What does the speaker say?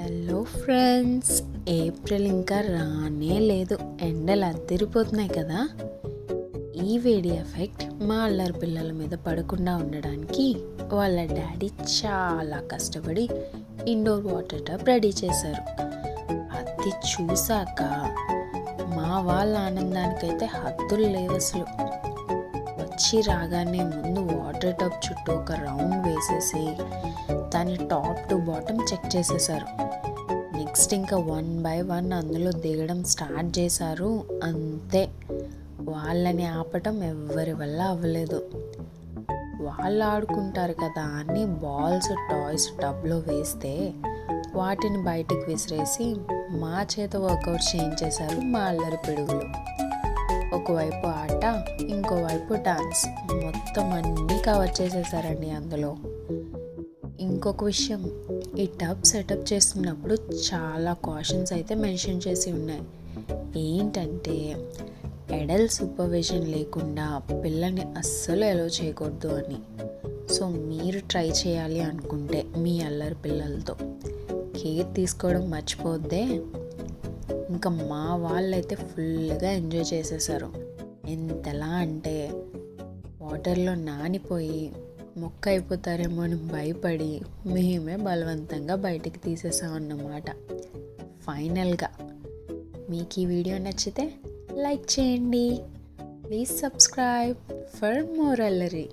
Hello friends, April ఇంకా రానే లేదు. ఎండలు అద్దరిపోతున్నాయి కదా. ఈ వేడి ఎఫెక్ట్ మా అల్లరి పిల్లల మీద పడకుండా ఉండడానికి వాళ్ళ డాడీ చాలా కష్టపడి ఇండోర్ వాటర్ టబ్ రెడీ చేశారు. అది చూసాక మా వాళ్ళ ఆనందానికైతే హద్దులు లేవు అసలు. వచ్చి రాగానే ముందు వాటర్ టబ్ చుట్టూ ఒక రౌండ్ వేసేసి దాని టాప్ టు బాటమ్ చెక్ చేసేసారు. నెక్స్ట్ ఇంకా 1 by 1 అందులో దిగడం స్టార్ట్ చేశారు. అంతే, వాళ్ళని ఆపటం ఎవ్వరి వల్ల అవ్వలేదు. వాళ్ళు ఆడుకుంటారు కదా అని బాల్స్ టాయ్స్ టబ్లో వేస్తే వాటిని బయటకు విసిరేసి మా చేత వర్కౌట్ చేయించేశారు మా అల్లరి పిడుగులు. ఒకవైపు ఆట, ఇంకోవైపు డాన్స్, మొత్తం అన్నీ కవర్ చేసేసారండి అందులో. ఇంకొక విషయం, ఈ టబ్ సెటప్ చేస్తున్నప్పుడు చాలా కాషన్స్ అయితే మెన్షన్ చేసి ఉన్నాయి. ఏంటంటే అడల్ట్ సూపర్విజన్ లేకుండా పిల్లల్ని అస్సలు అలో చేయకూడదు అని. సో మీరు ట్రై చేయాలి అనుకుంటే మీ అల్లరి పిల్లలతో కేర్ తీసుకోవడం మర్చిపోద్దే. ఇంకా మా వాళ్ళైతే ఫుల్గా ఎంజాయ్ చేసేసారు. ఎంతలా అంటే వాటర్లో నానిపోయి మొక్క అయిపోతారేమో అని భయపడి మేమే బలవంతంగా బయటికి తీసేసామన్నమాట. ఫైనల్గా మీకు ఈ వీడియో నచ్చితే లైక్ చేయండి. ప్లీజ్ సబ్స్క్రైబ్ ఫర్ మోర్ అల్లరి.